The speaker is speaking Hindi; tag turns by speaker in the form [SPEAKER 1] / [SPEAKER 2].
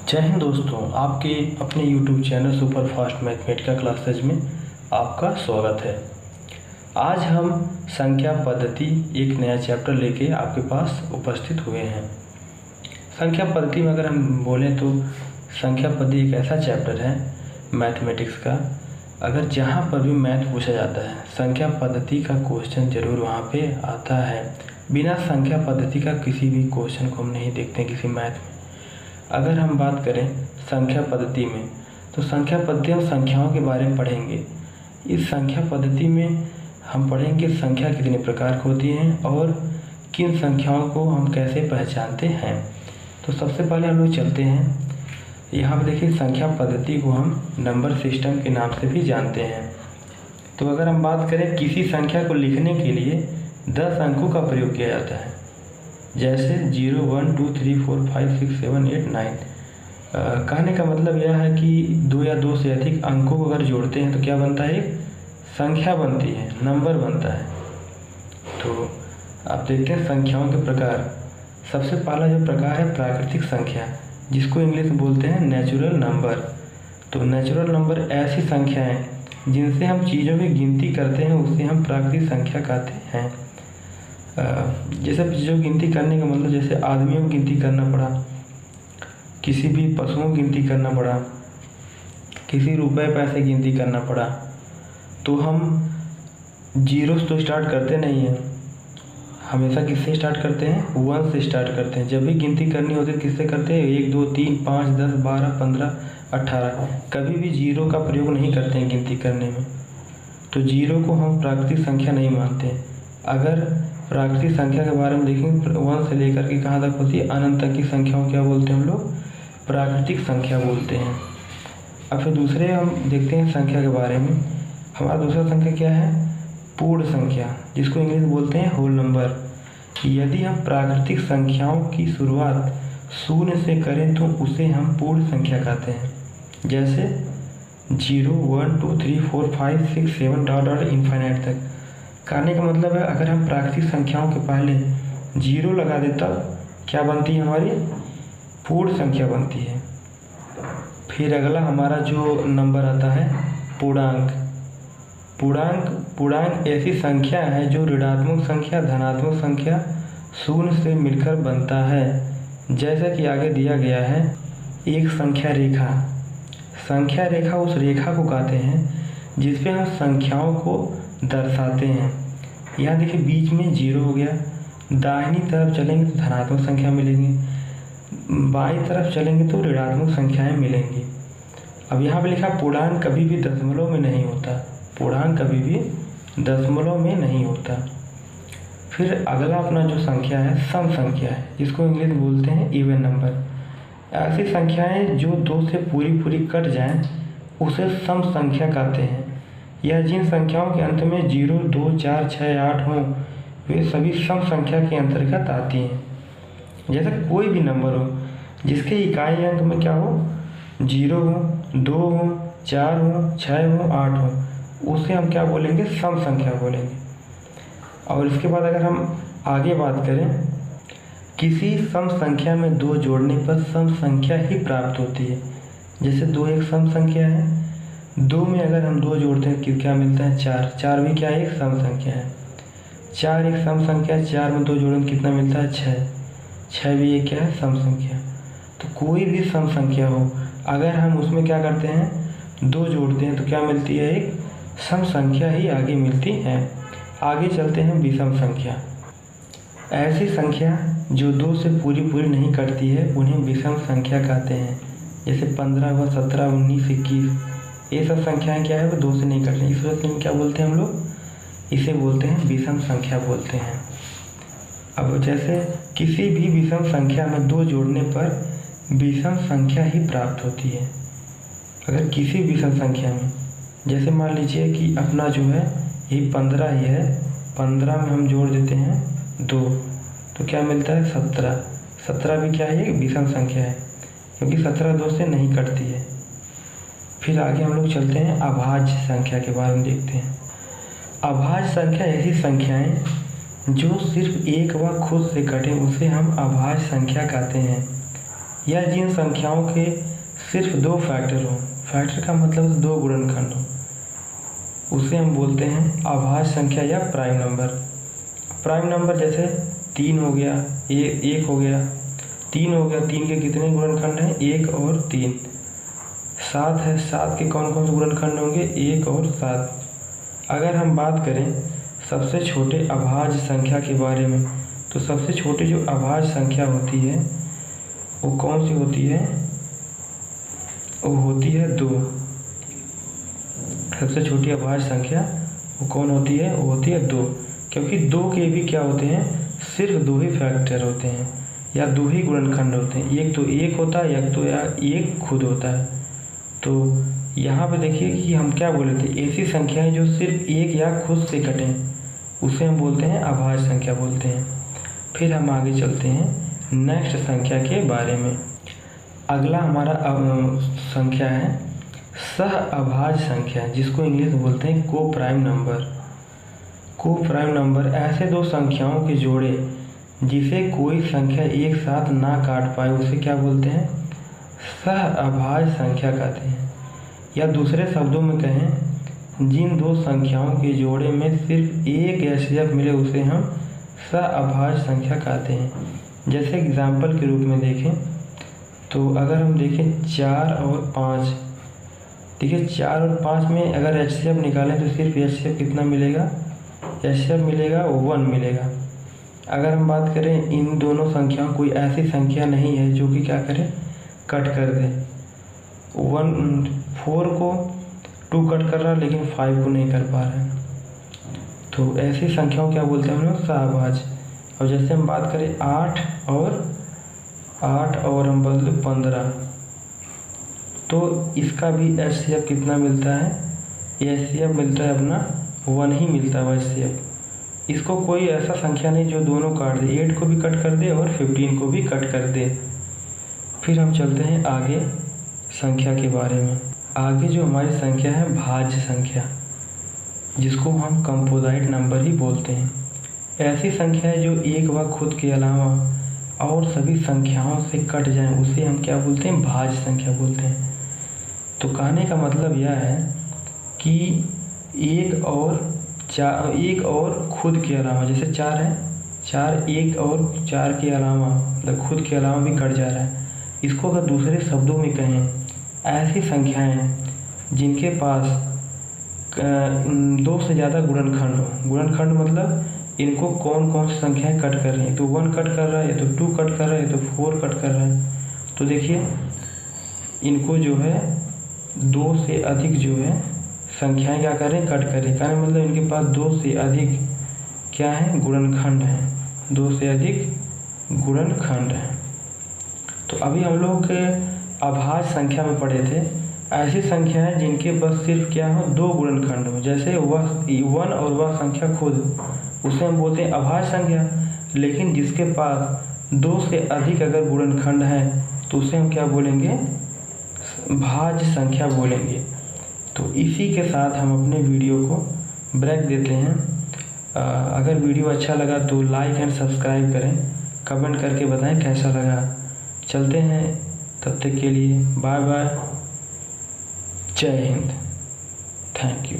[SPEAKER 1] जय हिंद दोस्तों, आपके अपने YouTube channel super fast mathematics classes में आपका स्वागत है। आज हम संख्या पद्धति एक नया चैप्टर लेके आपके पास उपस्थित हुए हैं। संख्या पद्धति में अगर हम बोलें तो संख्या पद्धति एक ऐसा चैप्टर है मैथमेटिक्स का, अगर जहाँ पर भी मैथ पूछा जाता है संख्या पद्धति का क्वेश्चन ज़रूर वहाँ पे आता है। बिना संख्या पद्धति का किसी भी क्वेश्चन को हम नहीं देखते किसी मैथ में। अगर हम बात करें संख्या पद्धति में तो संख्या पद्धति हम संख्याओं के बारे में पढ़ेंगे। इस संख्या पद्धति में हम पढ़ेंगे संख्या कितने प्रकार की होती हैं और किन संख्याओं को हम कैसे पहचानते हैं। तो सबसे पहले हम लोग चलते हैं, यहाँ पर देखिए संख्या पद्धति को हम नंबर सिस्टम के नाम से भी जानते हैं। तो अगर हम बात करें किसी संख्या को लिखने के लिए 10 अंकों का प्रयोग किया जाता है, जैसे 0 1 2 3 4 5 6 7 8 9। कहने का मतलब यह है कि 2 या 2 से अधिक अंकों को अगर जोड़ते हैं तो क्या बनता है, एक संख्या बनती है, नंबर बनता है। तो आप देखते हैं संख्याओं के प्रकार। सबसे पहला जो प्रकार है प्राकृतिक संख्या, जिसको इंग्लिश में बोलते हैं नेचुरल नंबर। तो नेचुरल नंबर ऐसी संख्याएँ जिनसे हम चीज़ों की गिनती करते हैं उसे हम प्राकृतिक संख्या कहते हैं। जैसे चीज़ों की गिनती करने का मतलब जैसे आदमियों की गिनती करना पड़ा, किसी भी पशुओं की गिनती करना पड़ा, किसी रुपए पैसे की गिनती करना पड़ा, तो हम जीरो से तो स्टार्ट करते नहीं हैं, हमेशा किससे स्टार्ट करते हैं, 1 से स्टार्ट करते हैं। जब भी गिनती करनी होती है किससे करते हैं, 1 2 3 5 10 12 15 18। कभी भी जीरो का प्रयोग नहीं करते हैं गिनती करने में। तो जीरो को हम प्राकृतिक संख्या नहीं मानते। अगर प्राकृतिक संख्या के बारे में देखेंगे 1 से लेकर के कहाँ तक होती है, अनंत तक की संख्याओं क्या बोलते हैं हम लोग, प्राकृतिक संख्या बोलते हैं। अब फिर दूसरे हम देखते हैं संख्या के बारे में। हमारा दूसरा संख्या क्या है, पूर्ण संख्या, जिसको इंग्लिश में बोलते हैं होल नंबर। यदि हम प्राकृतिक संख्याओं की शुरुआत 0 से करें तो उसे हम पूर्ण संख्या कहते हैं। जैसे 0 1 2 3 4 5 6 7 डॉट डॉट इनफाइनाइट तक। कहने का मतलब है अगर हम प्राकृतिक संख्याओं के पहले 0 लगा दें तब क्या बनती है, हमारी पूर्ण संख्या बनती है। फिर अगला हमारा जो नंबर आता है पूर्णांक। पूर्णांक ऐसी संख्या है जो ऋणात्मक संख्या, धनात्मक संख्या, 0 से मिलकर बनता है। जैसा कि आगे दिया गया है, एक संख्या रेखा। संख्या रेखा उस रेखा को कहते हैं जिसपे हम संख्याओं को दर्शाते हैं। यहाँ देखिए बीच में 0 हो गया, दाहिनी तरफ चलेंगे तो धनात्मक संख्या मिलेंगी, बाईं तरफ चलेंगे तो ऋणात्मक संख्याएं मिलेंगी। अब यहाँ पे लिखा पूर्णांक कभी भी दशमलव में नहीं होता, पूर्णांक कभी भी दशमलव में नहीं होता। फिर अगला अपना जो संख्या है सम संख्या है, जिसको इंग्लिश में बोलते हैं इवन नंबर। ऐसी संख्याएं जो 2 से पूरी कट जाएं उसे सम संख्या कहते हैं। यह जिन संख्याओं के अंत में 0 2 4 6 8 हों वे सभी सम संख्या के अंतर्गत आती हैं। जैसे कोई भी नंबर हो जिसके इकाई अंक में क्या हो, 0 हो, 2 हो, 4 हो, 6 हो, 8 हो, उसे हम क्या बोलेंगे, सम संख्या बोलेंगे। और इसके बाद अगर हम आगे बात करें, किसी सम संख्या में 2 जोड़ने पर सम संख्या ही प्राप्त होती है। जैसे 2 एक सम संख्या है, 2 में अगर हम 2 जोड़ते हैं कि क्या मिलता है, 4। 4 भी क्या है, एक सम संख्या है। 4 एक सम संख्या है, 4 में 2 जोड़ेंगे कितना मिलता है, 6। 6 भी एक क्या है, सम संख्या। तो कोई भी सम संख्या हो अगर हम उसमें क्या करते हैं, 2 जोड़ते हैं तो क्या मिलती है, एक सम संख्या ही आगे मिलती है। आगे चलते हैं विषम संख्या। ऐसी संख्या जो 2 से पूरी नहीं कटती है उन्हें विषम संख्या कहते हैं। जैसे 15 हुआ, 17 19 21, ये सब संख्याएं क्या है, वो 2 से नहीं कट रही, इस वजह से क्या बोलते हैं हम लोग, इसे बोलते हैं विषम संख्या बोलते हैं। अब जैसे किसी भी विषम संख्या में 2 जोड़ने पर विषम संख्या ही प्राप्त होती है। अगर किसी विषम संख्या में, जैसे मान लीजिए कि अपना जो है यही 15 ही है, 15 में हम जोड़ देते हैं 2 तो क्या मिलता है, 17। 17 भी क्या है, एक विषम संख्या है क्योंकि 17 2 से नहीं कटती है। फिर आगे हम लोग चलते हैं अभाज्य संख्या के बारे में देखते हैं। अभाज्य संख्या ऐसी संख्याएं जो सिर्फ एक व खुद से कटें उसे हम अभाज्य संख्या कहते हैं। या जिन संख्याओं के सिर्फ दो फैक्टर हों, फैक्टर का मतलब दो गुणनखंड हो, उसे हम बोलते हैं अभाज्य संख्या या प्राइम नंबर। प्राइम नंबर जैसे 3 हो गया, 1 हो गया, 3 हो गया, 3 के कितने गुणनखंड हैं? 1 और 3। 7 है, 7 के कौन कौन से गुणनखंड होंगे? 1 और 7। अगर हम बात करें सबसे छोटे अभाज्य संख्या के बारे में, तो सबसे छोटी जो अभाज्य संख्या होती है वो कौन सी होती है? वो होती है 2। सबसे छोटी अभाज्य संख्या वो कौन होती है? वो होती है 2, क्योंकि 2 के भी क्या होते हैं? सिर्फ 2 ही फैक्टर होते हैं या 2 ही गुणनखंड होते हैं। एक तो 1 होता है या तो 1 खुद होता है। तो यहाँ पे देखिए कि हम क्या बोले थे, ऐसी संख्याएं जो सिर्फ 1 या खुद से कटें उसे हम बोलते हैं अभाज्य संख्या बोलते हैं। फिर हम आगे चलते हैं नेक्स्ट संख्या के बारे में। अगला हमारा संख्या है सह अभाज्य संख्या, जिसको इंग्लिश में बोलते हैं को प्राइम नंबर। को प्राइम नंबर ऐसे दो संख्याओं के जोड़े जिसे कोई संख्या एक साथ ना काट पाए उसे क्या बोलते हैं? सह अभाज्य संख्या कहते हैं। या दूसरे शब्दों में कहें, जिन दो संख्याओं के जोड़े में सिर्फ एक एचसीएफ मिले उसे हम सह अभाज्य संख्या कहते हैं। जैसे एग्जाम्पल के रूप में देखें तो अगर हम देखें 4 और 5, देखिए 4 और 5 में अगर एचसीएफ निकालें तो सिर्फ एचसीएफ कितना मिलेगा? एचसीएफ मिलेगा 1 मिलेगा। अगर हम बात करें इन दोनों संख्याओं, कोई ऐसी संख्या नहीं है जो कि क्या करे? कट कर दे। 4 को 2 कट कर रहा है लेकिन 5 को नहीं कर पा रहा है, तो ऐसी संख्याओं क्या बोलते हैं हम लोग? सहअभाज्य। और जैसे हम बात करें 8 और हम बदले 15, तो इसका भी एचसीएफ कितना मिलता है? एचसीएफ मिलता है अपना 1 ही मिलता है एचसीएफ। इसको कोई ऐसा संख्या नहीं जो दोनों काट दे, 8 को भी कट कर दे और 15 को भी कट कर दे। फिर हम चलते हैं आगे संख्या के बारे में। आगे जो हमारी संख्या है भाज्य संख्या, जिसको हम कंपोजिट नंबर ही बोलते हैं। ऐसी संख्या है जो एक व खुद के अलावा और सभी संख्याओं से कट जाएं उसे हम क्या बोलते हैं? भाज्य संख्या बोलते हैं। तो कहने का मतलब यह है कि एक और खुद के अलावा, जैसे 4 है, 4 1 और 4 के अलावा मतलब खुद के अलावा भी कट जा रहा है। इसको अगर दूसरे शब्दों में कहें, ऐसी संख्याएं जिनके पास 2 से ज़्यादा गुणनखंड हो। गुणनखंड मतलब इनको कौन कौन सी संख्याएं कट कर रही हैं? तो 1 कट कर रहा है, या तो 2 कट कर रहा है, या तो 4 कट कर रहा है। तो देखिए इनको जो है 2 से अधिक जो है संख्याएं क्या करें? कट करें। का मतलब इनके पास 2 से अधिक क्या है? गुणनखंड हैं। 2 से अधिक गुणनखंड हैं। तो अभी हम लोग अभाज्य संख्या में पढ़े थे ऐसी संख्याएं जिनके बस सिर्फ क्या हो? 2 गुणनखंड हो। जैसे वह 1 और वह संख्या खुद, उसे हम बोलते हैं अभाज्य संख्या। लेकिन जिसके पास 2 से अधिक अगर गुणनखंड है तो उसे हम क्या बोलेंगे? भाज्य संख्या बोलेंगे। तो इसी के साथ हम अपने वीडियो को ब्रेक देते हैं। अगर वीडियो अच्छा लगा तो लाइक एंड सब्सक्राइब करें, कमेंट करके बताएं कैसा लगा। चलते हैं, तब तक के लिए बाय बाय, जय हिंद, थैंक यू।